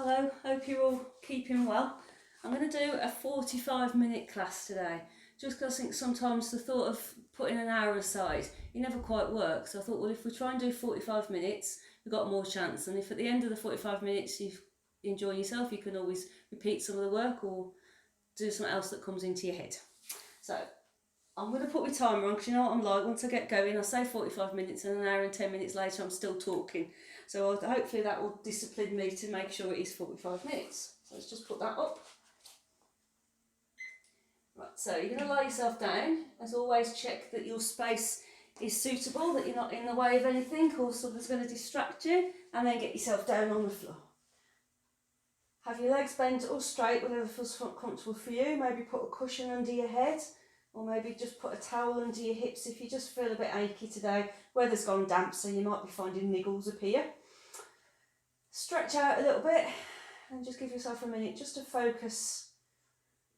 Hello, hope you're all keeping well. I'm going to do a 45-minute class today, just because I think sometimes the thought of putting an hour aside, it never quite works. So I thought, well, if we try and do 45 minutes, we've got more chance. And if at the end of the 45 minutes you enjoy yourself, you can always repeat some of the work or do something else that comes into your head. So I'm going to put my timer on because you know what I'm like, once I get going I say 45 minutes and an hour and 10 minutes later I'm still talking. So hopefully that will discipline me to make sure it is 45 minutes. So let's just put that up. Right, so you're going to lie yourself down. As always, check that your space is suitable, that you're not in the way of anything or something's going to distract you, and then get yourself down on the floor. Have your legs bent or straight, whatever feels comfortable for you. Maybe put a cushion under your head, or maybe just put a towel under your hips if you just feel a bit achy today. Weather's gone damp, so you might be finding niggles appear. Stretch out a little bit and just give yourself a minute just to focus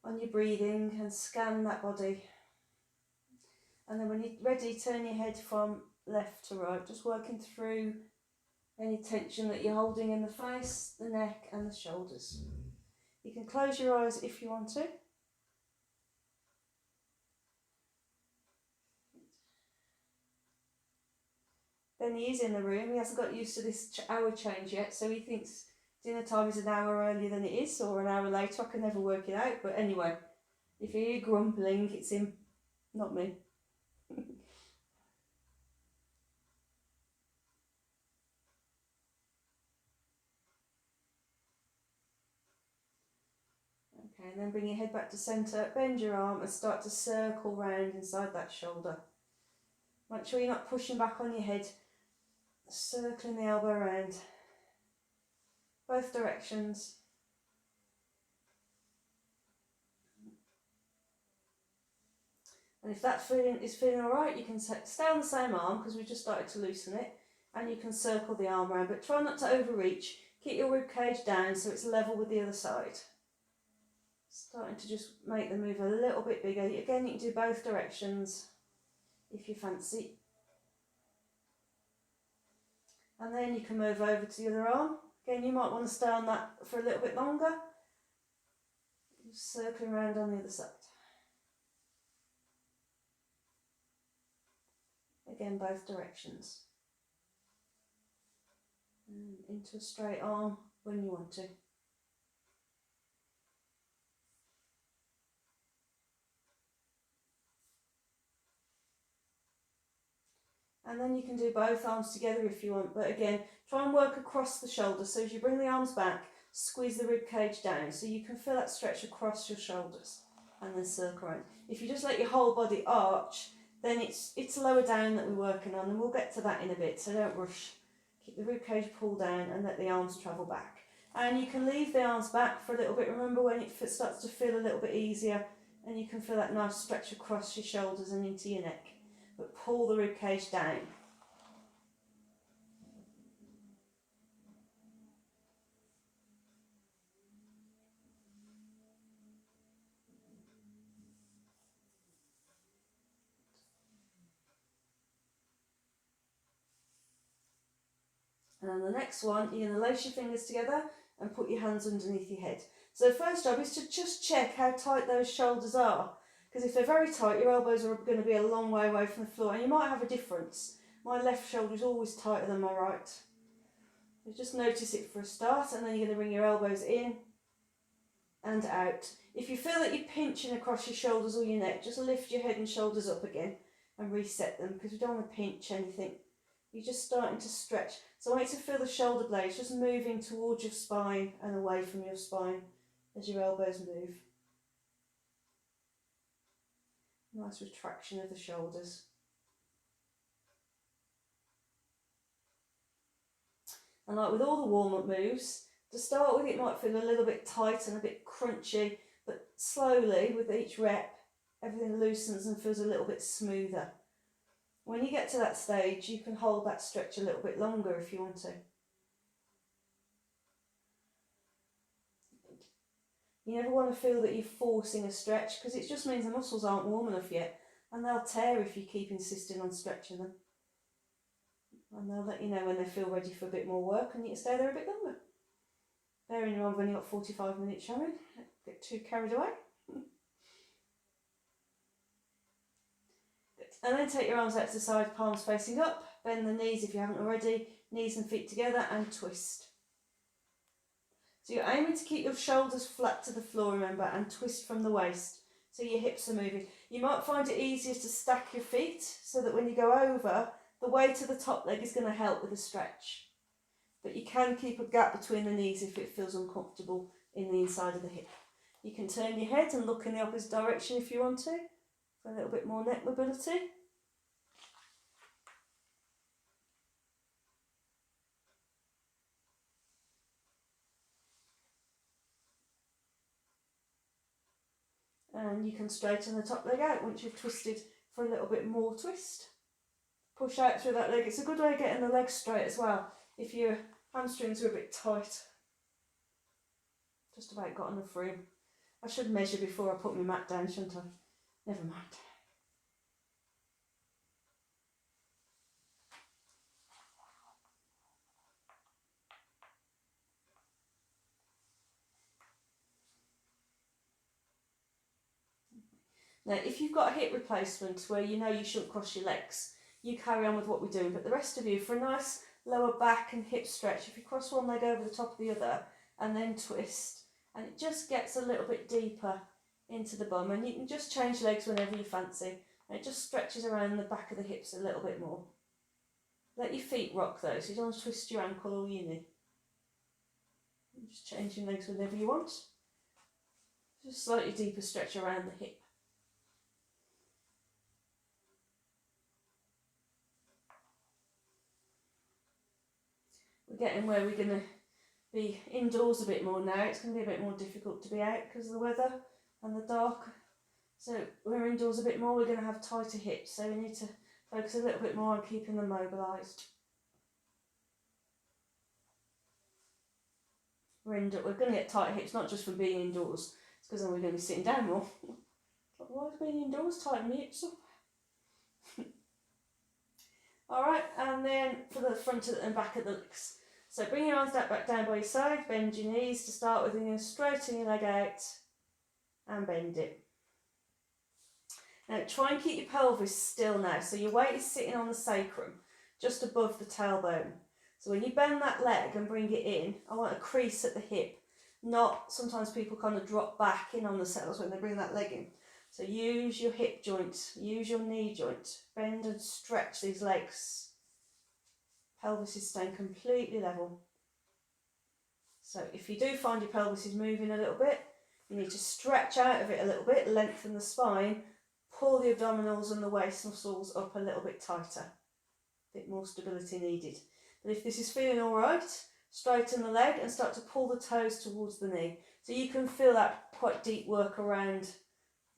on your breathing and scan that body. And then when you're ready, turn your head from left to right, just working through any tension that you're holding in the face, the neck and the shoulders. You can close your eyes if you want to. Benny is in the room. He hasn't got used to this hour change yet, so he thinks dinner time is an hour earlier than it is, or an hour later. I can never work it out, but anyway, if you hear grumbling, it's him, not me. Okay, and then bring your head back to centre, bend your arm and start to circle round inside that shoulder. Make sure you're not pushing back on your head, circling the elbow around, both directions. And if that is feeling alright, you can stay on the same arm because we just started to loosen it, and you can circle the arm around, but try not to overreach. Keep your rib cage down so it's level with the other side. Starting to just make the move a little bit bigger. Again, you can do both directions if you fancy. And then you can move over to the other arm. Again, you might want to stay on that for a little bit longer. Just circling around on the other side. Again, both directions. And into a straight arm when you want to. And then you can do both arms together if you want, but again, try and work across the shoulders. So as you bring the arms back, squeeze the rib cage down so you can feel that stretch across your shoulders and then circle around. If you just let your whole body arch, then it's lower down that we're working on, and we'll get to that in a bit, so don't rush. Keep the rib cage pulled down and let the arms travel back. And you can leave the arms back for a little bit. Remember when it starts to feel a little bit easier, and you can feel that nice stretch across your shoulders and into your neck. But pull the rib cage down. And then the next one, you're going to lace your fingers together and put your hands underneath your head. So the first job is to just check how tight those shoulders are. Because if they're very tight, your elbows are going to be a long way away from the floor, and you might have a difference. My left shoulder is always tighter than my right. So just notice it for a start, and then you're going to bring your elbows in and out. If you feel that you're pinching across your shoulders or your neck, just lift your head and shoulders up again and reset them, because we don't want to pinch anything. You're just starting to stretch. So I want you to feel the shoulder blades just moving towards your spine and away from your spine as your elbows move. Nice retraction of the shoulders. And like with all the warm-up moves, to start with it might feel a little bit tight and a bit crunchy, but slowly with each rep, everything loosens and feels a little bit smoother. When you get to that stage, you can hold that stretch a little bit longer if you want to. You never want to feel that you're forcing a stretch, because it just means the muscles aren't warm enough yet, and they'll tear if you keep insisting on stretching them. And they'll let you know when they feel ready for a bit more work, and you can stay there a bit longer. Bearing in mind we've only got 45 minutes, shall we? Don't get too carried away. Good. And then take your arms out to the side, palms facing up. Bend the knees if you haven't already. Knees and feet together and twist. So you're aiming to keep your shoulders flat to the floor, remember, and twist from the waist. So your hips are moving. You might find it easier to stack your feet so that when you go over, the weight of the top leg is going to help with the stretch. But you can keep a gap between the knees if it feels uncomfortable in the inside of the hip. You can turn your head and look in the opposite direction if you want to, for a little bit more neck mobility. And you can straighten the top leg out once you've twisted for a little bit more twist. Push out through that leg. It's a good way of getting the legs straight as well if your hamstrings are a bit tight. Just about got enough room. I should measure before I put my mat down, shouldn't I? Never mind. Now, if you've got a hip replacement where you know you shouldn't cross your legs, you carry on with what we're doing. But the rest of you, for a nice lower back and hip stretch, if you cross one leg over the top of the other and then twist, and it just gets a little bit deeper into the bum, and you can just change legs whenever you fancy. And it just stretches around the back of the hips a little bit more. Let your feet rock though, so you don't want to twist your ankle or your knee. Just change your legs whenever you want. Just slightly deeper stretch around the hip. We're getting where we're going to be indoors a bit more now. It's going to be a bit more difficult to be out because of the weather and the dark. So we're indoors a bit more, we're going to have tighter hips. So we need to focus a little bit more on keeping them mobilised. We're going to get tighter hips, not just from being indoors. It's because then we're going to be sitting down more. But why is being indoors tighten the hips up? Alright, and then for the front and back of the legs. So bring your arms back down by your side, bend your knees to start with, and you're going to straighten your leg out and bend it. Now try and keep your pelvis still now, so your weight is sitting on the sacrum, just above the tailbone. So when you bend that leg and bring it in, I want a crease at the hip, not sometimes people kind of drop back in on themselves when they bring that leg in. So use your hip joint, use your knee joint, bend and stretch these legs. Pelvis is staying completely level. So if you do find your pelvis is moving a little bit, you need to stretch out of it a little bit, lengthen the spine, pull the abdominals and the waist muscles up a little bit tighter. A bit more stability needed. But if this is feeling all right, straighten the leg and start to pull the toes towards the knee. So you can feel that quite deep work around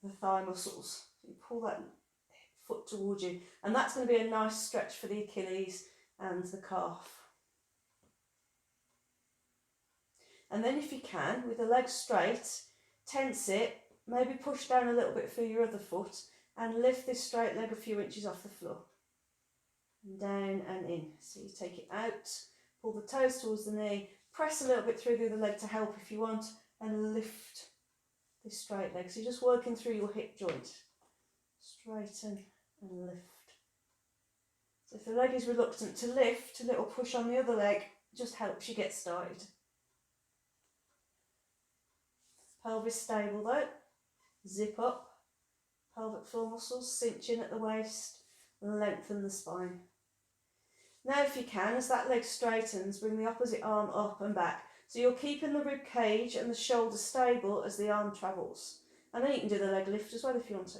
the thigh muscles. You pull that foot towards you, and that's going to be a nice stretch for the Achilles and the calf. And then if you can, with the legs straight, tense it, maybe push down a little bit for your other foot and lift this straight leg a few inches off the floor. And down and in. So you take it out, pull the toes towards the knee, press a little bit through the other leg to help if you want, and lift this straight leg. So you're just working through your hip joint. Straighten and lift. So if the leg is reluctant to lift, a little push on the other leg just helps you get started. Pelvis stable though. Zip up. Pelvic floor muscles, cinch in at the waist, lengthen the spine. Now if you can, as that leg straightens, bring the opposite arm up and back. So you're keeping the rib cage and the shoulder stable as the arm travels. And then you can do the leg lift as well if you want to.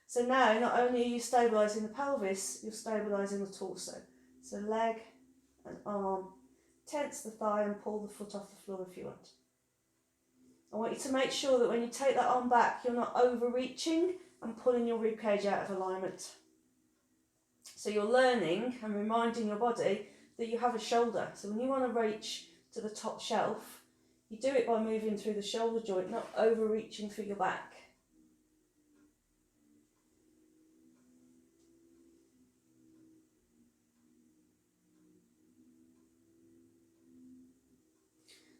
So now not only are you stabilising the pelvis, you're stabilising the torso. So leg and arm, tense the thigh and pull the foot off the floor if you want. I want you to make sure that when you take that arm back, you're not overreaching and pulling your rib cage out of alignment. So you're learning and reminding your body that you have a shoulder. So when you want to reach to the top shelf, you do it by moving through the shoulder joint, not overreaching through your back.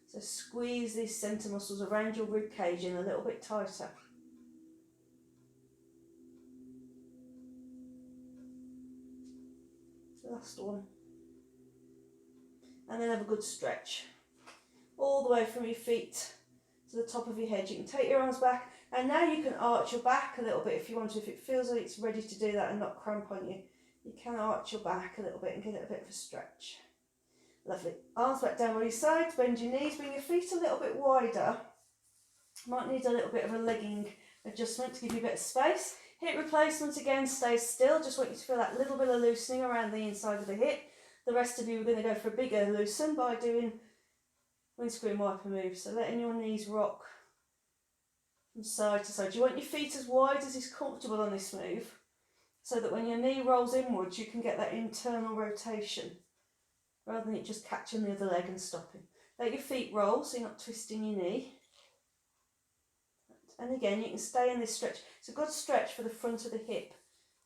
So So squeeze these centre muscles around your rib cage in a little bit tighter. Last one. And then have a good stretch. All the way from your feet to the top of your head. You can take your arms back, and now you can arch your back a little bit if you want to. If it feels like it's ready to do that and not cramp on you, you can arch your back a little bit and get it a bit of a stretch. Lovely. Arms back down by your sides, bend your knees, bring your feet a little bit wider. Might need a little bit of a legging adjustment to give you a bit of space. Hip replacement again, stay still. Just want you to feel that little bit of loosening around the inside of the hip. The rest of you are going to go for a bigger loosen by doing windscreen wiper moves. So letting your knees rock from side to side. You want your feet as wide as is comfortable on this move, so that when your knee rolls inwards, you can get that internal rotation, rather than it just catching the other leg and stopping. Let your feet roll so you're not twisting your knee. And again, you can stay in this stretch. It's a good stretch for the front of the hip.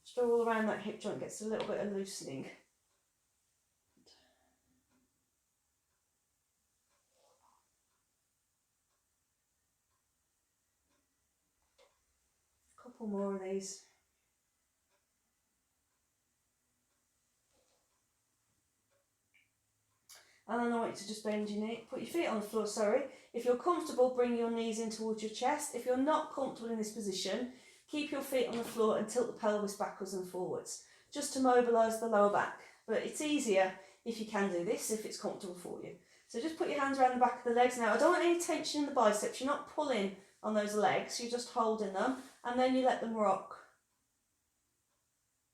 Just all around that hip joint gets a little bit of loosening. A couple more of these. And then I want you to just bend your knee, put your feet on the floor, sorry. If you're comfortable, bring your knees in towards your chest. If you're not comfortable in this position, keep your feet on the floor and tilt the pelvis backwards and forwards, just to mobilise the lower back. But it's easier if you can do this, if it's comfortable for you. So just put your hands around the back of the legs. Now, I don't want any tension in the biceps. You're not pulling on those legs, you're just holding them, and then you let them rock.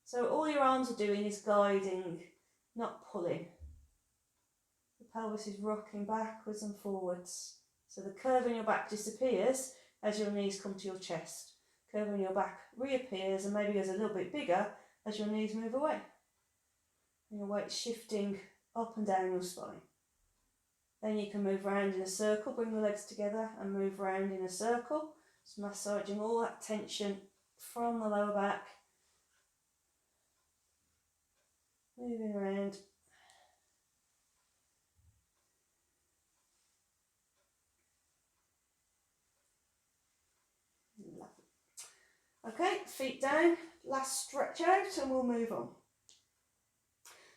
So all your arms are doing is guiding, not pulling. The pelvis is rocking backwards and forwards. So the curve in your back disappears as your knees come to your chest. Curve in your back reappears and maybe goes a little bit bigger as your knees move away. And your weight shifting up and down your spine. Then you can move around in a circle, bring the legs together and move around in a circle. Just massaging all that tension from the lower back. Moving around. Okay, feet down, last stretch out and we'll move on.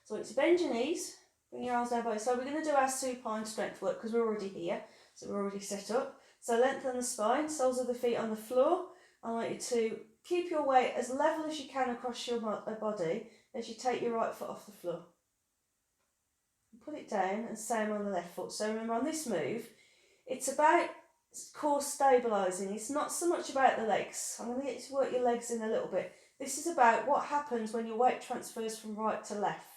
So it's bend your knees, bring your arms down by your side. We're going to do our supine strength work because we're already here, so we're already set up. So lengthen the spine, soles of the feet on the floor. I want you to keep your weight as level as you can across your body as you take your right foot off the floor. Put it down and same on the left foot. So remember, on this move, it's about core stabilising. It's not so much about the legs. I'm going to get you to work your legs in a little bit. This is about what happens when your weight transfers from right to left.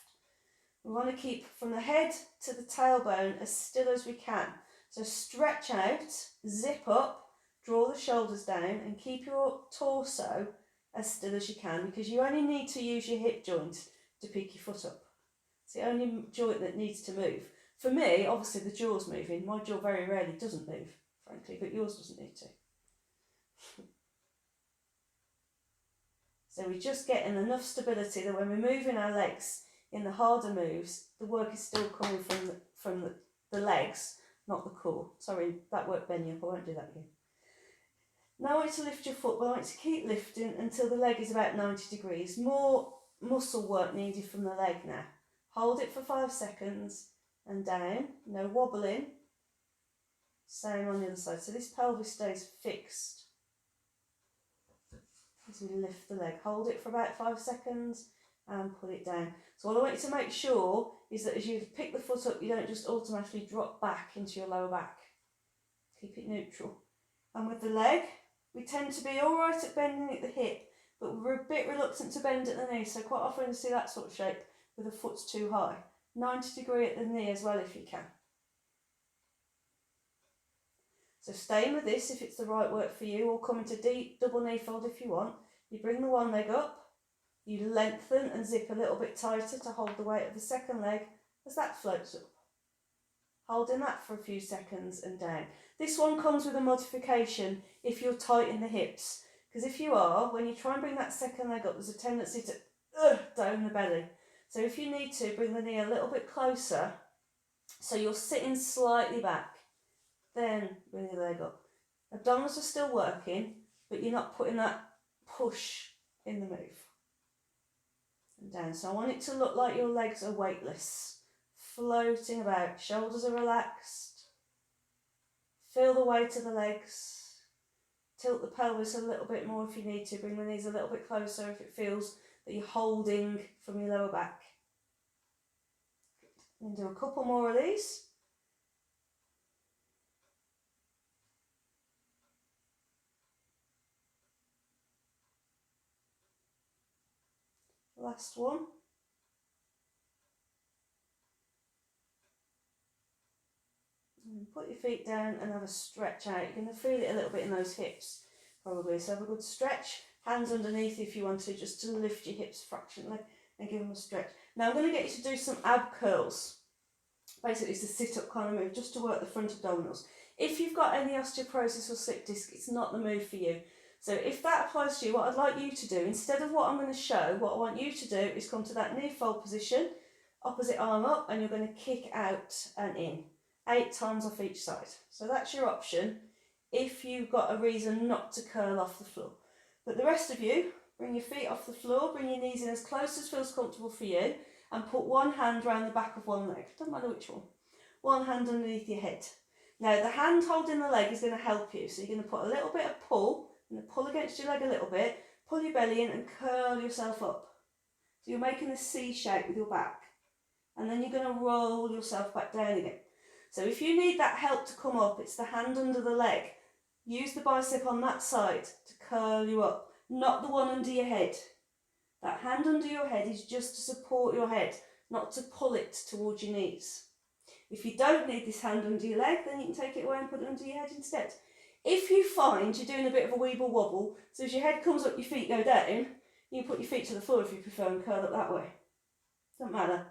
We want to keep from the head to the tailbone as still as we can. So stretch out, zip up, draw the shoulders down and keep your torso as still as you can, because you only need to use your hip joint to pick your foot up. It's the only joint that needs to move. For me, obviously the jaw's moving. My jaw very rarely doesn't move, frankly, but yours doesn't need to. So we're just getting enough stability that when we're moving our legs in the harder moves, the work is still coming from the legs, not the core. Sorry, that worked bend you up, I won't do that again. Now I want you to lift your foot, but I want you to keep lifting until the leg is about 90 degrees. More muscle work needed from the leg now. Hold it for 5 seconds and down, no wobbling. Same on the other side. So this pelvis stays fixed as we lift the leg. Hold it for about 5 seconds and put it down. So what I want you to make sure is that as you pick the foot up, you don't just automatically drop back into your lower back. Keep it neutral. And with the leg, we tend to be all right at bending at the hip, but we're a bit reluctant to bend at the knee. So quite often you see that sort of shape where the foot's too high. 90 degree at the knee as well if you can. So staying with this if it's the right work for you, or come into deep double knee fold if you want. You bring the one leg up, you lengthen and zip a little bit tighter to hold the weight of the second leg as that floats up. Holding that for a few seconds and down. This one comes with a modification if you're tight in the hips, because if you are, when you try and bring that second leg up, there's a tendency to down the belly. So if you need to, bring the knee a little bit closer so you're sitting slightly back. then bring your leg up. Abdominals are still working, but you're not putting that push in the move. And down. So I want it to look like your legs are weightless, floating about. Shoulders are relaxed. Feel the weight of the legs. Tilt the pelvis a little bit more if you need to. Bring the knees a little bit closer if it feels that you're holding from your lower back. And do a couple more of these. Last one. And put your feet down and have a stretch out. You're going to feel it a little bit in those hips, probably. So have a good stretch. Hands underneath if you want to, just to lift your hips fractionally and give them a stretch. Now I'm going to get you to do some ab curls. Basically it's a sit-up kind of move, just to work the front abdominals. If you've got any osteoporosis or slip disc, it's not the move for you. So if that applies to you, what I'd like you to do, instead of what I'm going to show, what I want you to do is come to that knee fold position, opposite arm up, and you're going to kick out and in. 8 times off each side. So that's your option if you've got a reason not to curl off the floor. But the rest of you, bring your feet off the floor, bring your knees in as close as feels comfortable for you, and put one hand around the back of one leg. Doesn't matter which one. One hand underneath your head. Now the hand holding the leg is going to help you. So you're going to put a little bit of pull, and pull against your leg a little bit, pull your belly in and curl yourself up. So you're making a C shape with your back. And then you're going to roll yourself back down again. So if you need that help to come up, it's the hand under the leg. Use the bicep on that side to curl you up, not the one under your head. That hand under your head is just to support your head, not to pull it towards your knees. If you don't need this hand under your leg, then you can take it away and put it under your head instead. If you find you're doing a bit of a weeble wobble, so as your head comes up, your feet go down, you can put your feet to the floor if you prefer and curl up that way. Doesn't matter.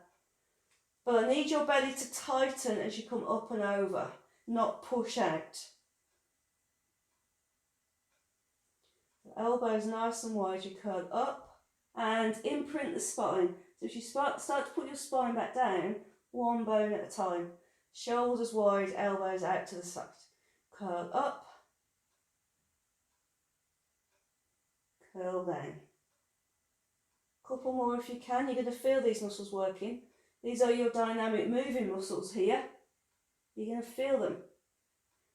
But I need your belly to tighten as you come up and over, not push out. The elbows nice and wide, you curl up and imprint the spine. So as you start to put your spine back down, one bone at a time. Shoulders wide, elbows out to the side. Curl up, curl down. Couple more if you can. You're going to feel these muscles working. These are your dynamic moving muscles here. You're going to feel them.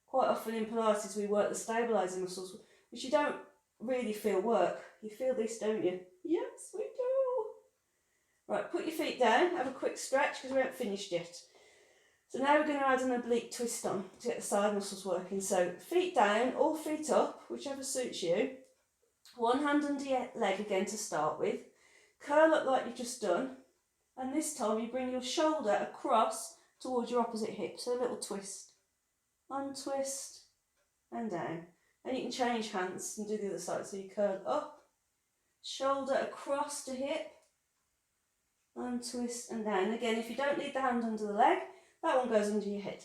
Quite often in Pilates we work the stabilising muscles, which you don't really feel work. You feel this, don't you? Yes, we do. Right, put your feet down, have a quick stretch because we haven't finished yet. So now we're going to add an oblique twist on to get the side muscles working. So feet down or feet up, whichever suits you. One hand under your leg again to start with. Curl up like you've just done. And this time you bring your shoulder across towards your opposite hip. So a little twist. Untwist and down. And you can change hands and do the other side. So you curl up, shoulder across to hip, untwist and down. Again, if you don't need the hand under the leg, that one goes under your head.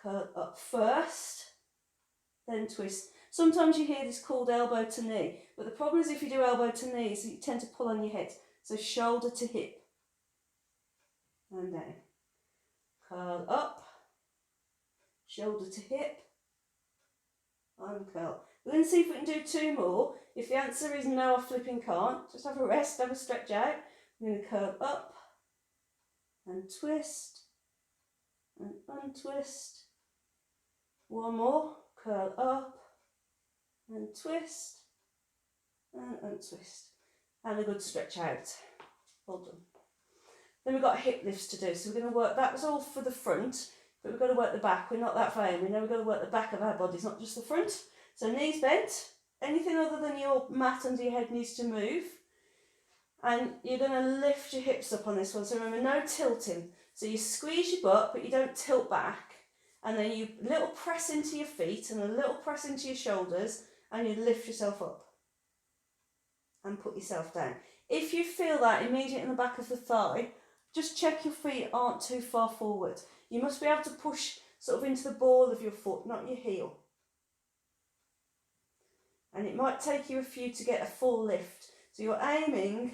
Curl up first, then twist. Sometimes you hear this called elbow to knee, but the problem is if you do elbow to knee, so you tend to pull on your head. So shoulder to hip and down. Curl up, shoulder to hip, uncurl. We're going to see if we can do 2 more. If the answer is no, I flipping can't, just have a rest, have a stretch out. I'm going to curl up and twist and untwist. One more, curl up and twist and untwist. And a good stretch out. Well done. Then we've got hip lifts to do. So we're going to work, that was all for the front, but we've got to work the back. We're not that far in. We know we've got to work the back of our bodies, not just the front. So knees bent. Anything other than your mat under your head needs to move. And you're going to lift your hips up on this one. So remember, no tilting. So you squeeze your butt, but you don't tilt back. And then you little press into your feet and a little press into your shoulders, and you lift yourself up and put yourself down. If you feel that immediately in the back of the thigh, just check your feet aren't too far forward. You must be able to push sort of into the ball of your foot, not your heel. And it might take you a few to get a full lift. So you're aiming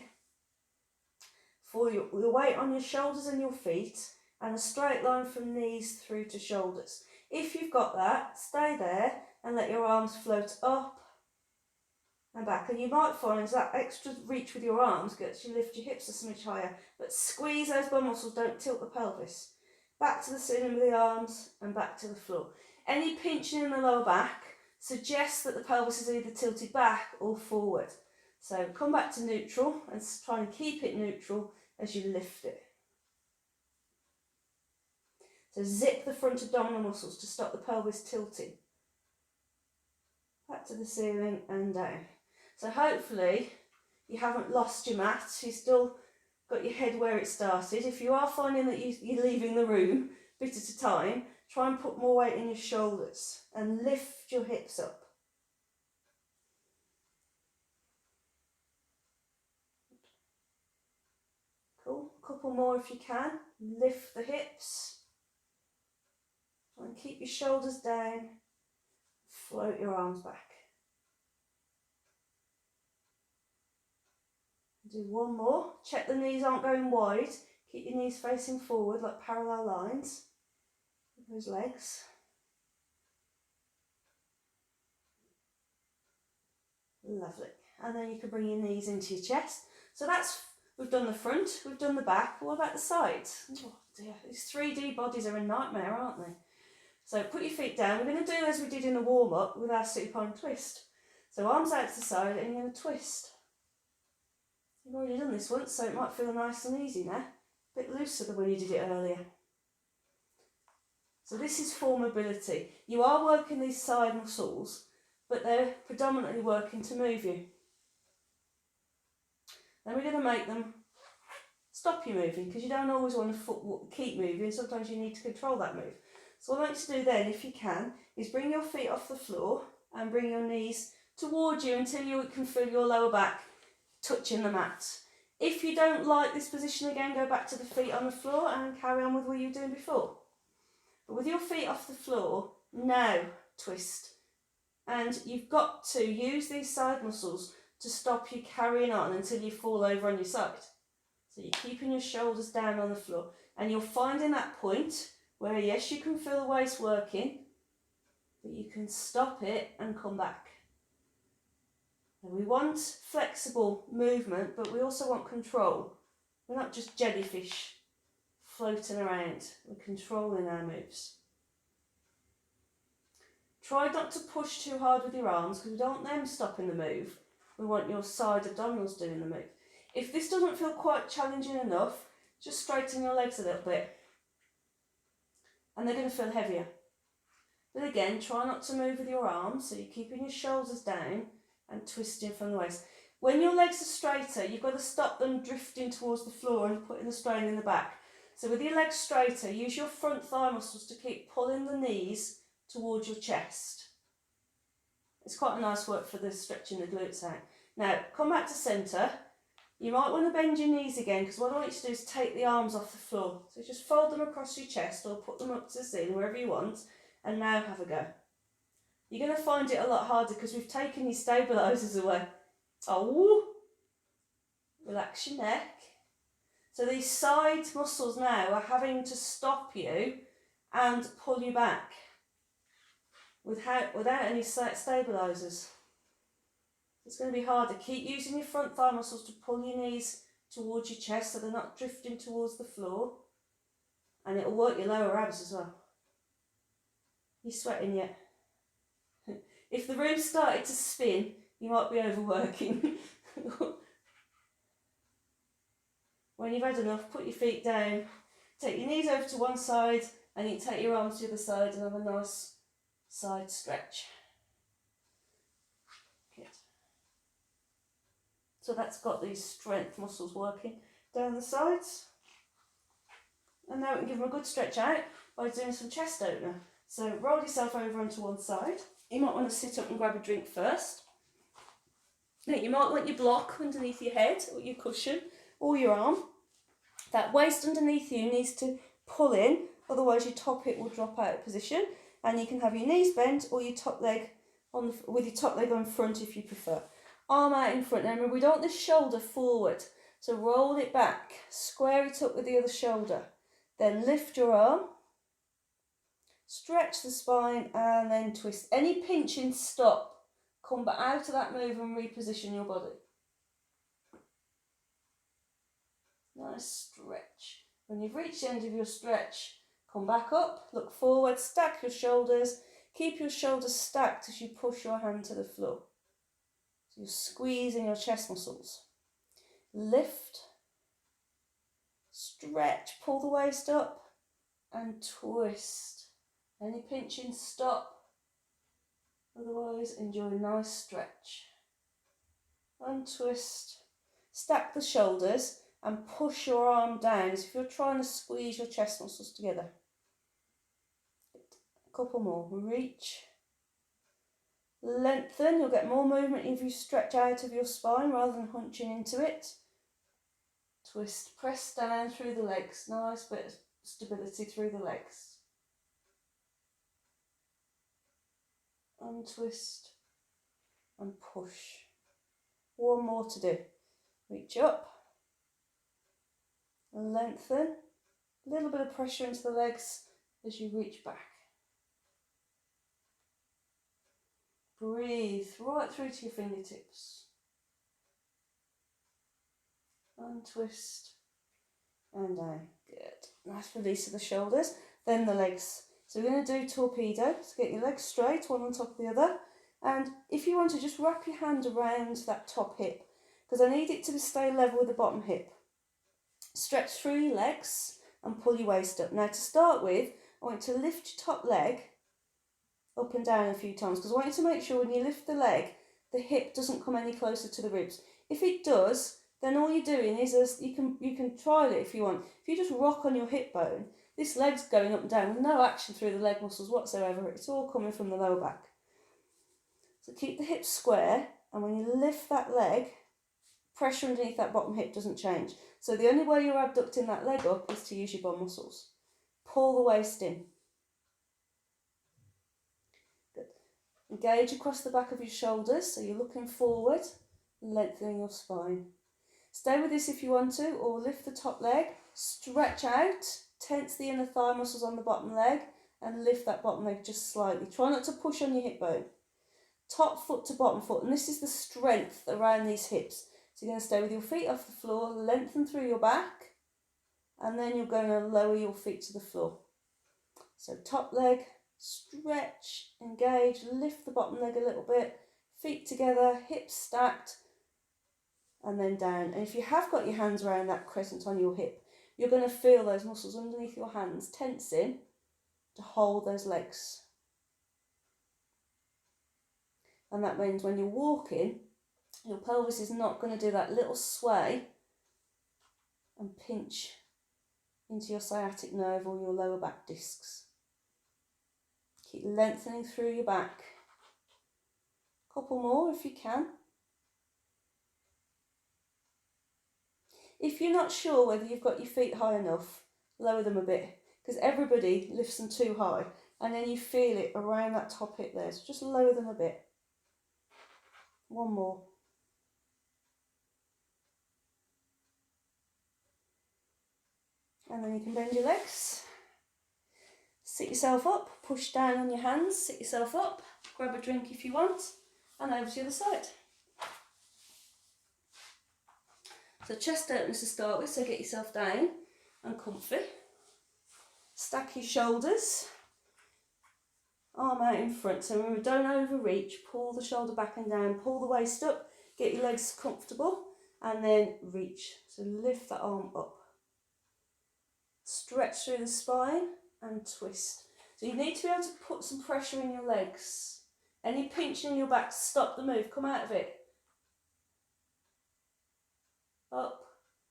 for your weight on your shoulders and your feet, and a straight line from knees through to shoulders. If you've got that, stay there and let your arms float up and back. And you might find that extra reach with your arms gets you lift your hips a smidge higher, but squeeze those bum muscles, don't tilt the pelvis. Back to the ceiling with the arms and back to the floor. Any pinching in the lower back suggests that the pelvis is either tilted back or forward. So come back to neutral and try and keep it neutral as you lift it. So zip the front abdominal muscles to stop the pelvis tilting. Back to the ceiling and down. So hopefully you haven't lost your mat, you've still got your head where it started. If you are finding that you're leaving the room a bit at a time, try and put more weight in your shoulders and lift your hips up. Cool, a couple more if you can. Lift the hips. Try and keep your shoulders down. Float your arms back. Do one more. Check the knees aren't going wide. Keep your knees facing forward like parallel lines with those legs. Lovely. And then you can bring your knees into your chest. So that's, we've done the front, we've done the back. What about the sides? Oh dear, these 3D bodies are a nightmare, aren't they? So put your feet down. We're going to do as we did in the warm-up with our supine twist. So arms out to the side and you're going to twist. You've already done this once, so it might feel nice and easy now. A bit looser than when you did it earlier. So this is for mobility. You are working these side muscles, but they're predominantly working to move you. Then we're going to make them stop you moving, because you don't always want to keep moving. Sometimes you need to control that move. So what I want you to do then, if you can, is bring your feet off the floor and bring your knees towards you until you can feel your lower back touching the mat. If you don't like this position again, go back to the feet on the floor and carry on with what you were doing before. But with your feet off the floor, now twist. And you've got to use these side muscles to stop you carrying on until you fall over on your side. So you're keeping your shoulders down on the floor, and you're finding that point where yes, you can feel the waist working, but you can stop it and come back. And we want flexible movement, but we also want control. We're not just jellyfish floating around, we're controlling our moves. Try not to push too hard with your arms, because we don't want them stopping the move. We want your side abdominals doing the move. If this doesn't feel quite challenging enough, just straighten your legs a little bit. And they're going to feel heavier. But again, try not to move with your arms, so you're keeping your shoulders down and twisting from the waist. When your legs are straighter, you've got to stop them drifting towards the floor and putting the strain in the back. So with your legs straighter, use your front thigh muscles to keep pulling the knees towards your chest. It's quite a nice work for the stretching the glutes out. Now, come back to centre. You might want to bend your knees again, because what I want you to do is take the arms off the floor. So just fold them across your chest or put them up to the ceiling, wherever you want, and now have a go. You're going to find it a lot harder because we've taken your stabilisers away. Oh, relax your neck. So these side muscles now are having to stop you and pull you back without any stabilisers. It's going to be harder. Keep using your front thigh muscles to pull your knees towards your chest so they're not drifting towards the floor. And it'll work your lower abs as well. You sweating yet? If the room started to spin, you might be overworking. When you've had enough, put your feet down, take your knees over to one side, and you take your arms to the other side and have a nice side stretch. Good. So that's got these strength muscles working down the sides. And now we can give them a good stretch out by doing some chest opener. So roll yourself over onto one side. You might want to sit up and grab a drink first. Now you might want your block underneath your head or your cushion or your arm. That waist underneath you needs to pull in, otherwise your top hip will drop out of position. And you can have your knees bent or your top leg with your top leg on front if you prefer. Arm out in front. Now remember, we don't want this shoulder forward, so roll it back, square it up with the other shoulder. Then lift your arm, Stretch the spine and then twist. Any pinching, stop. Come back out of that move and reposition your body. Nice stretch. When you've reached the end of your stretch, come back up, look forward, stack your shoulders. Keep your shoulders stacked as you push your hand to the floor. So you're squeezing your chest muscles. Lift, stretch, pull the waist up and twist. Any pinching, stop. Otherwise, enjoy a nice stretch. Untwist. Stack the shoulders and push your arm down as if you're trying to squeeze your chest muscles together. A couple more. Reach. Lengthen. You'll get more movement if you stretch out of your spine rather than hunching into it. Twist. Press down through the legs. Nice bit of stability through the legs. Untwist and push. One more to do. Reach up, lengthen, a little bit of pressure into the legs as you reach back. Breathe right through to your fingertips. Untwist and down. Good. Nice release of the shoulders. Then the legs. So we're going to do torpedo. So get your legs straight, one on top of the other. And if you want to, just wrap your hand around that top hip, because I need it to stay level with the bottom hip. Stretch through your legs and pull your waist up. Now to start with, I want you to lift your top leg up and down a few times, because I want you to make sure when you lift the leg, the hip doesn't come any closer to the ribs. If it does, then all you're doing is, you can try it if you want. If you just rock on your hip bone, this leg's going up and down with no action through the leg muscles whatsoever. It's all coming from the lower back. So keep the hips square, and when you lift that leg, pressure underneath that bottom hip doesn't change. So the only way you're abducting that leg up is to use your bum muscles. Pull the waist in. Good. Engage across the back of your shoulders, so you're looking forward, lengthening your spine. Stay with this if you want to, or lift the top leg, stretch out, tense the inner thigh muscles on the bottom leg, and lift that bottom leg just slightly. Try not to push on your hip bone. Top foot to bottom foot, and this is the strength around these hips. So you're going to stay with your feet off the floor, lengthen through your back, and then you're going to lower your feet to the floor. So top leg, stretch, engage, lift the bottom leg a little bit, feet together, hips stacked, and then down. And if you have got your hands around that crescent on your hip, you're going to feel those muscles underneath your hands tensing to hold those legs. And that means when you're walking, your pelvis is not going to do that little sway and pinch into your sciatic nerve or your lower back discs. Keep lengthening through your back. Couple more if you can. If you're not sure whether you've got your feet high enough, lower them a bit, because everybody lifts them too high and then you feel it around that top hip there. So just lower them a bit. One more. And then you can bend your legs. Sit yourself up, push down on your hands, sit yourself up, grab a drink if you want, and over to the other side. So chest openers to start with, so get yourself down and comfy. Stack your shoulders, arm out in front. So remember, don't overreach, pull the shoulder back and down, pull the waist up, get your legs comfortable, and then reach. So lift that arm up. Stretch through the spine and twist. So you need to be able to put some pressure in your legs. Any pinching in your back, stop the move, come out of it. Up,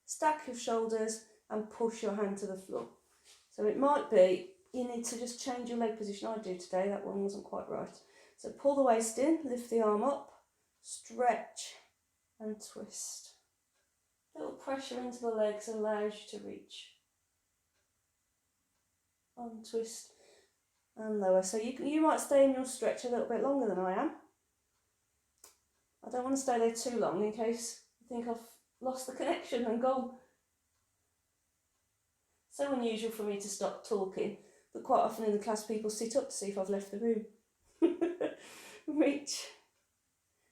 stack your shoulders and push your hand to the floor. So it might be you need to just change your leg position. I do today, that one wasn't quite right. So pull the waist in, lift the arm up, stretch and twist. A little pressure into the legs allows you to reach. Untwist and lower. So you might stay in your stretch a little bit longer than I am. I don't want to stay there too long in case you think I've lost the connection and gone. So unusual for me to stop talking, But quite often in the class people sit up to see if I've left the room. Reach,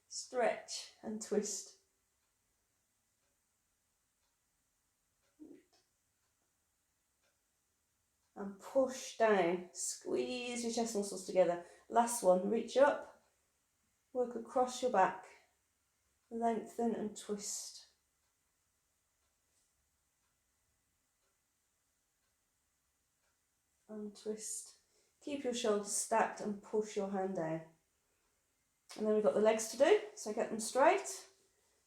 stretch and twist. And push down, squeeze your chest muscles together. Last one, reach up, work across your back, lengthen and twist. And twist. Keep your shoulders stacked and push your hand down. And then we've got the legs to do, so get them straight.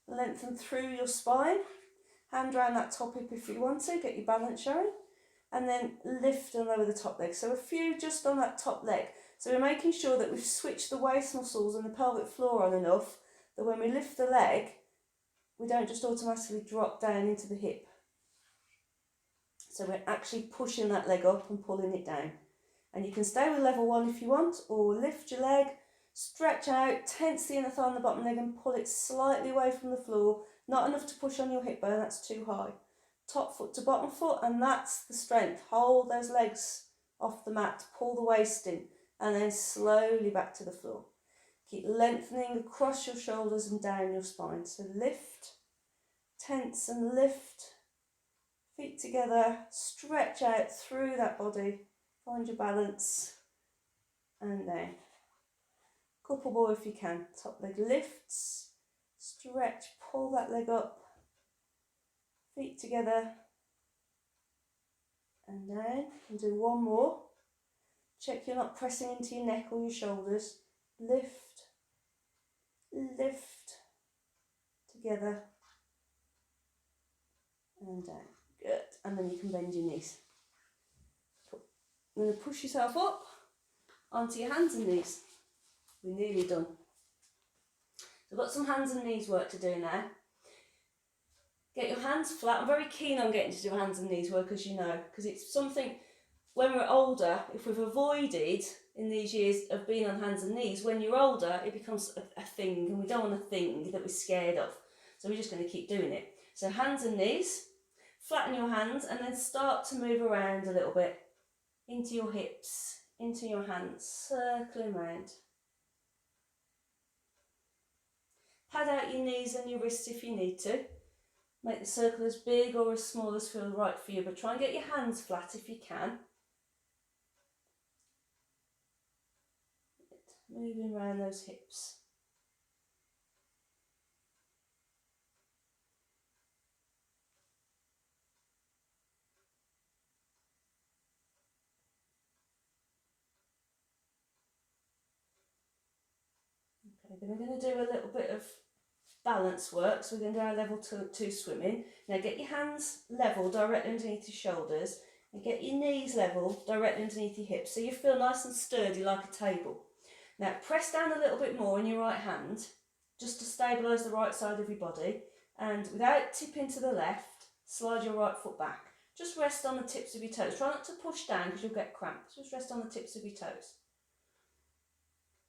Lengthen through your spine. Hand round that top hip if you want to, get your balance showing. And then lift and lower the top leg. So a few just on that top leg. So we're making sure that we've switched the waist muscles and the pelvic floor on enough that when we lift the leg, we don't just automatically drop down into the hip. So we're actually pushing that leg up and pulling it down. And you can stay with level 1 if you want, or lift your leg, stretch out, tense the inner thigh and the bottom leg and pull it slightly away from the floor. Not enough to push on your hip bone, that's too high. Top foot to bottom foot, and that's the strength. Hold those legs off the mat, pull the waist in, and then slowly back to the floor. Keep lengthening across your shoulders and down your spine. So lift, tense and lift, feet together, stretch out through that body, find your balance, and down. Couple more if you can. Top leg lifts, stretch, pull that leg up, feet together and down. And do one more. Check you're not pressing into your neck or your shoulders. Lift, lift, together and down. Good. And then you can bend your knees. Cool. I'm going to push yourself up onto your hands and knees. We're nearly done. So I've got some hands and knees work to do now. Get your hands flat. I'm very keen on getting to do hands and knees work, as you know, because it's something, when we're older, if we've avoided in these years of being on hands and knees, when you're older, it becomes a thing, and we don't want a thing that we're scared of. So we're just going to keep doing it. So hands and knees, flatten your hands, and then start to move around a little bit into your hips, into your hands, circling round. Pad out your knees and your wrists if you need to. Make the circle as big or as small as feels right for you, but try and get your hands flat if you can. Moving around those hips. Okay, then we're going to do a little bit of balance work, so we're going to do our level 2 swimming. Now get your hands level directly underneath your shoulders and get your knees level directly underneath your hips so you feel nice and sturdy like a table. Now press down a little bit more in your right hand just to stabilise the right side of your body, and without tipping to the left, slide your right foot back. Just rest on the tips of your toes. Try not to push down because you'll get cramped. Just rest on the tips of your toes.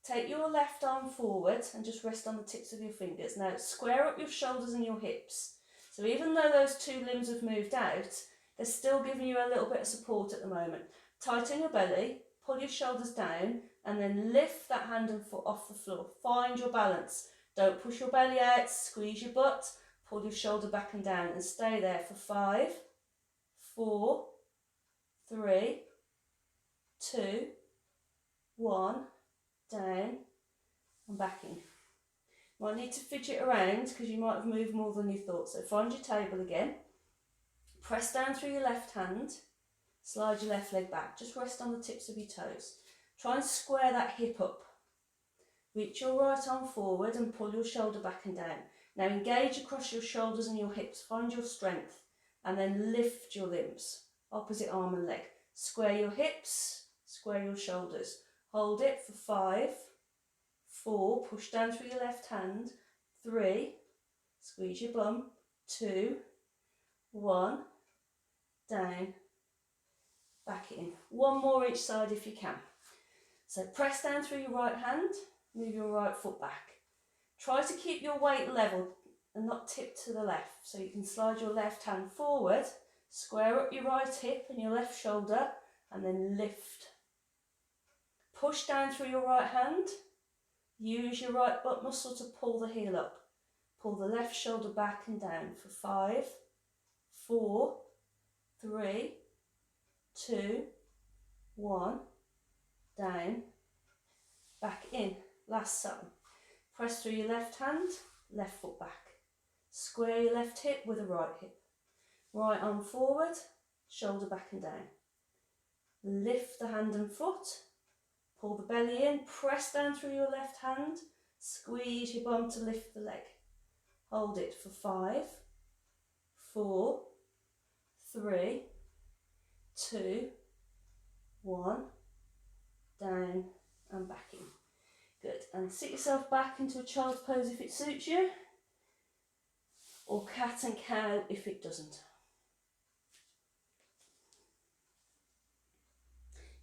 Take your left arm forward and just rest on the tips of your fingers. Now square up your shoulders and your hips. So even though those two limbs have moved out, they're still giving you a little bit of support at the moment. Tighten your belly, pull your shoulders down, and then lift that hand and foot off the floor. Find your balance. Don't push your belly out, squeeze your butt, pull your shoulder back and down, and stay there for 5, 4, 3, 2, 1, down and back in. You might need to fidget around because you might have moved more than you thought. So find your table again, press down through your left hand, slide your left leg back, just rest on the tips of your toes. Try and square that hip up. Reach your right arm forward and pull your shoulder back and down. Now engage across your shoulders and your hips, find your strength, and then lift your limbs, opposite arm and leg. Square your hips, square your shoulders. Hold it for 5, 4, push down through your left hand, 3, squeeze your bum, 2, 1, down, back in. One more each side if you can. So press down through your right hand, move your right foot back. Try to keep your weight level and not tip to the left. So you can slide your left hand forward, square up your right hip and your left shoulder, and then lift. Push down through your right hand. Use your right butt muscle to pull the heel up. Pull the left shoulder back and down for 5, 4, 3, 2, 1, down, back in. Last time. Press through your left hand, left foot back. Square your left hip with the right hip. Right arm forward, shoulder back and down. Lift the hand and foot. Pull the belly in, press down through your left hand. Squeeze your bum to lift the leg. Hold it for 5, 4, 3, 2, 1, down and back in. Good, and sit yourself back into a child's pose if it suits you, or cat and cow if it doesn't.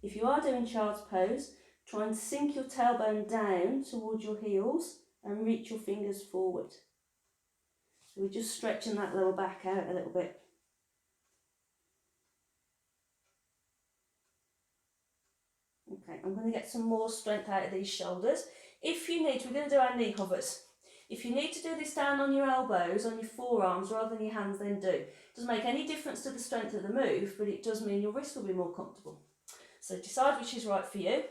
If you are doing child's pose, try and sink your tailbone down towards your heels and reach your fingers forward. So we're just stretching that lower back out a little bit. Okay, I'm going to get some more strength out of these shoulders. If you need, we're going to do our knee hovers. If you need to do this down on your elbows, on your forearms rather than your hands, then do. It doesn't make any difference to the strength of the move, but it does mean your wrist will be more comfortable. So decide which is right for you.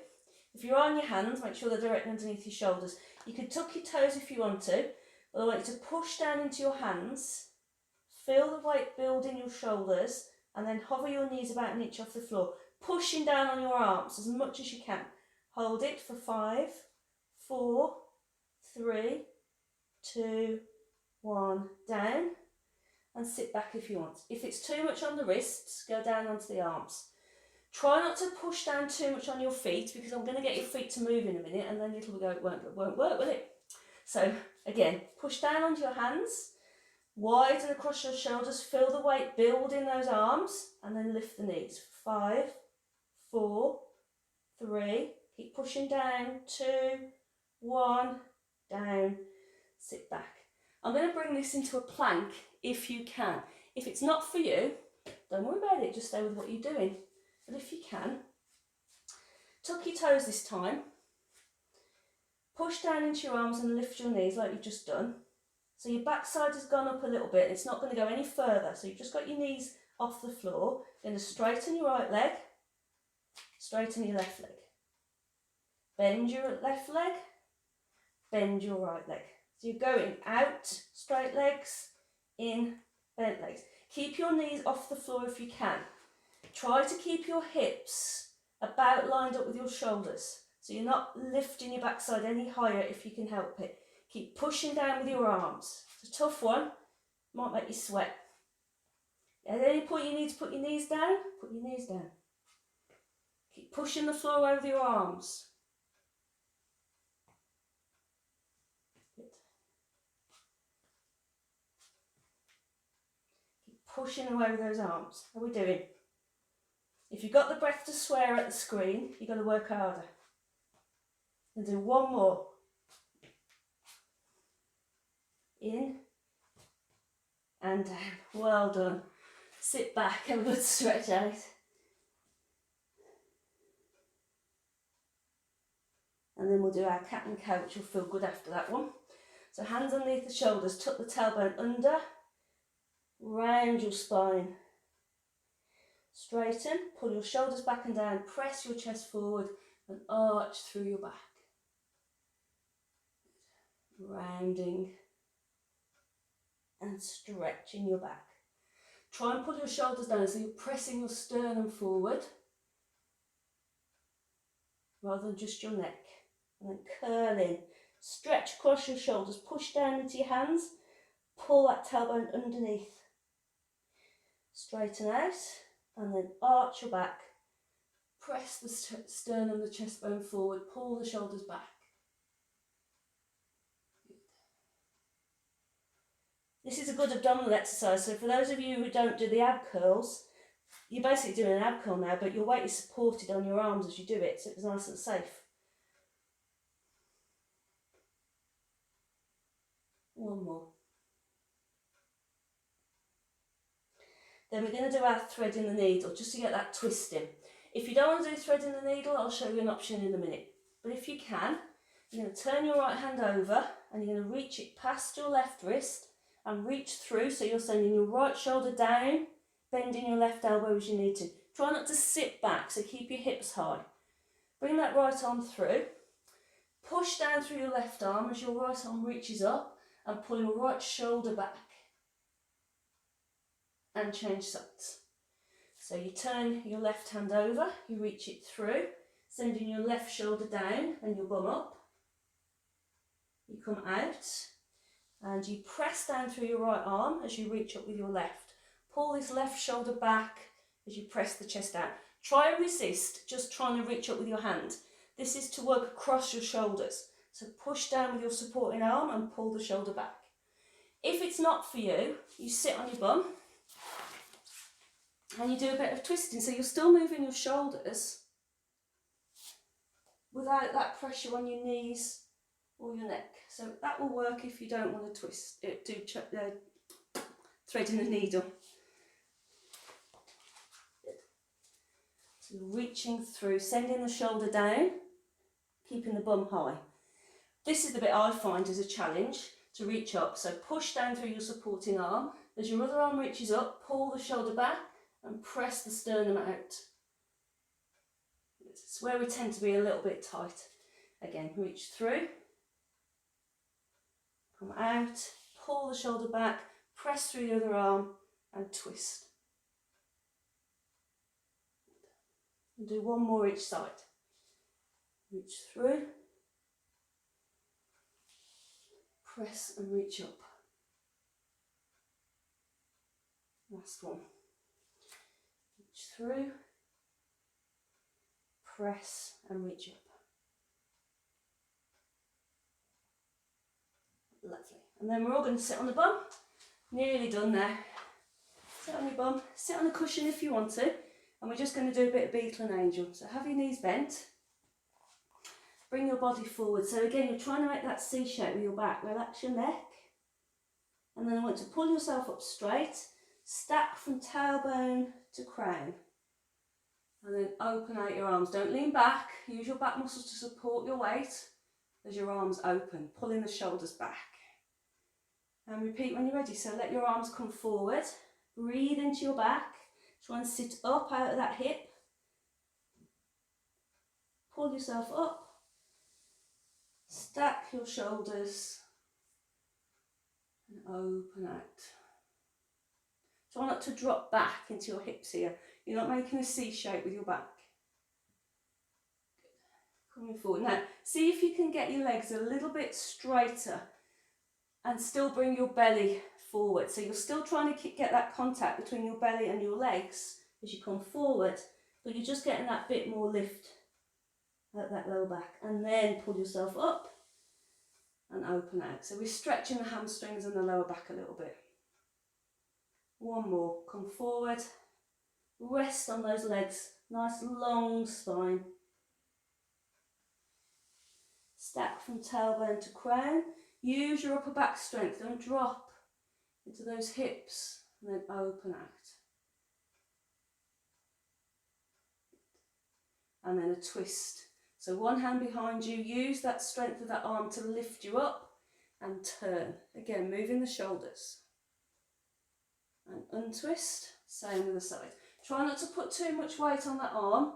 If you're on your hands, make sure they're directly underneath your shoulders. You can tuck your toes if you want to, but I want you to push down into your hands, feel the weight build in your shoulders, and then hover your knees about an inch off the floor, pushing down on your arms as much as you can. Hold it for 5, 4, 3, 2, 1, down, and sit back if you want. If it's too much on the wrists, go down onto the arms. Try not to push down too much on your feet, because I'm going to get your feet to move in a minute and then it'll go, it won't work, will it? So again, push down onto your hands, widen across your shoulders, feel the weight build in those arms, and then lift the knees. 5, 4, 3, keep pushing down, 2, 1, down, sit back. I'm going to bring this into a plank if you can. If it's not for you, don't worry about it, just stay with what you're doing. But if you can, tuck your toes this time, push down into your arms and lift your knees like you've just done. So your backside has gone up a little bit, it's not going to go any further, so you've just got your knees off the floor. You're going to straighten your right leg, straighten your left leg. Bend your left leg, bend your right leg. So you're going out, straight legs, in, bent legs. Keep your knees off the floor if you can. Try to keep your hips about lined up with your shoulders, so you're not lifting your backside any higher if you can help it. Keep pushing down with your arms. It's a tough one, might make you sweat. At any point you need to put your knees down, put your knees down. Keep pushing the floor over your arms. Good. Keep pushing away with those arms. How are we doing? If you've got the breath to swear at the screen, you've got to work harder. And do one more. In and down. Well done. Sit back, have a good stretch out. And then we'll do our cat and cow, which will feel good after that one. So hands underneath the shoulders, tuck the tailbone under, round your spine. Straighten, pull your shoulders back and down, press your chest forward and arch through your back. Rounding and stretching your back. Try and pull your shoulders down so you're pressing your sternum forward rather than just your neck. And then curl in, stretch across your shoulders, push down into your hands, pull that tailbone underneath. Straighten out. And then arch your back, press the sternum, the chest bone forward, pull the shoulders back. Good. This is a good abdominal exercise, so for those of you who don't do the ab curls, you're basically doing an ab curl now, but your weight is supported on your arms as you do it, so it's nice and safe. One more. Then we're going to do our thread in the needle, just to get that twist in. If you don't want to do threading the needle, I'll show you an option in a minute. But if you can, you're going to turn your right hand over and you're going to reach it past your left wrist and reach through, so you're sending your right shoulder down, bending your left elbow as you need to. Try not to sit back, so keep your hips high. Bring that right arm through. Push down through your left arm as your right arm reaches up and pull your right shoulder back. And change sides. So you turn your left hand over, you reach it through, sending your left shoulder down and your bum up. You come out and you press down through your right arm as you reach up with your left. Pull this left shoulder back as you press the chest out. Try and resist just trying to reach up with your hand. This is to work across your shoulders. So push down with your supporting arm and pull the shoulder back. If it's not for you, you sit on your bum and you do a bit of twisting. So you're still moving your shoulders without that pressure on your knees or your neck. So that will work if you don't want to twist it, threading the needle. So you're reaching through, sending the shoulder down, keeping the bum high. This is the bit I find is a challenge, to reach up. So push down through your supporting arm. As your other arm reaches up, pull the shoulder back and press the sternum out. It's where we tend to be a little bit tight. Again, reach through, come out, pull the shoulder back, press through the other arm and twist. And do one more each side. Reach through, press and reach up. Last one. Reach through, press and reach up. Lovely. And then we're all going to sit on the bum. Nearly done there. Sit on your bum, sit on the cushion if you want to, and we're just going to do a bit of beetle and angel. So have your knees bent, bring your body forward. So again, you're trying to make that C shape with your back. Relax your neck, and then I want to pull yourself up straight, stack from tailbone to crown, and then open out your arms. Don't lean back, use your back muscles to support your weight as your arms open, pulling the shoulders back. And repeat when you're ready. So let your arms come forward, breathe into your back, try and sit up out of that hip, pull yourself up, stack your shoulders and open out. Try not to drop back into your hips here. You're not making a C shape with your back. Coming forward. Now, see if you can get your legs a little bit straighter and still bring your belly forward. So you're still trying to get that contact between your belly and your legs as you come forward, but you're just getting that bit more lift at that lower back. And then pull yourself up and open out. So we're stretching the hamstrings and the lower back a little bit. One more. Come forward. Rest on those legs. Nice long spine. Stack from tailbone to crown. Use your upper back strength. Don't drop into those hips and then open out. And then a twist. So one hand behind you. Use that strength of that arm to lift you up and turn. Again, moving the shoulders. And untwist. Same with the side. Try not to put too much weight on that arm.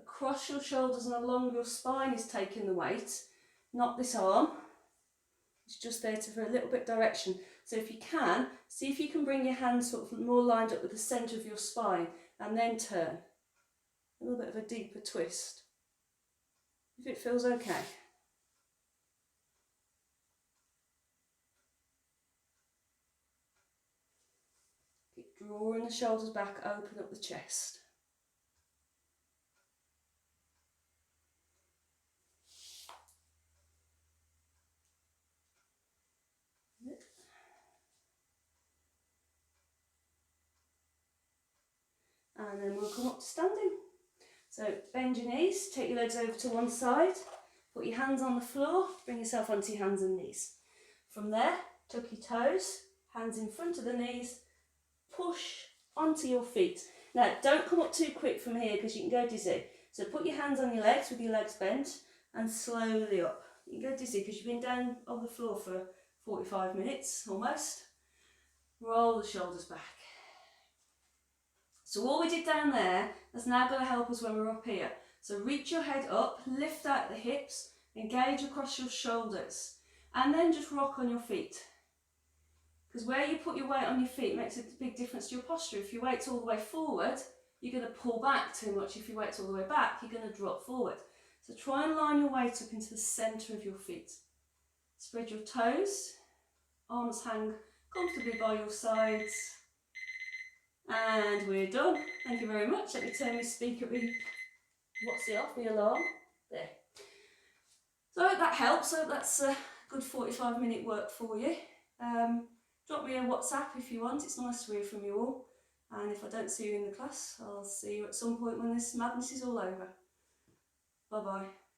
Across your shoulders and along your spine is taking the weight, not this arm. It's just there for a little bit direction. So if you can, see if you can bring your hands sort of more lined up with the centre of your spine and then turn. A little bit of a deeper twist. If it feels okay. Keep drawing the shoulders back, open up the chest. And then we'll come up to standing. So bend your knees, take your legs over to one side, put your hands on the floor, bring yourself onto your hands and knees. From there, tuck your toes, hands in front of the knees, push onto your feet. Now, don't come up too quick from here because you can go dizzy. So put your hands on your legs with your legs bent and slowly up. You can go dizzy because you've been down on the floor for 45 minutes almost. Roll the shoulders back. So all we did down there is now going to help us when we're up here. So reach your head up, lift out the hips, engage across your shoulders, and then just rock on your feet. Because where you put your weight on your feet makes a big difference to your posture. If your weight's all the way forward, you're going to pull back too much. If your weight's all the way back, you're going to drop forward. So try and line your weight up into the centre of your feet. Spread your toes, arms hang comfortably by your sides. And we're done. Thank you very much. Let me turn my speaker, what's it off, the alarm. There. So I hope that helps. I hope that's a good 45-minute work for you. Drop me a WhatsApp if you want. It's nice to hear from you all. And if I don't see you in the class, I'll see you at some point when this madness is all over. Bye-bye.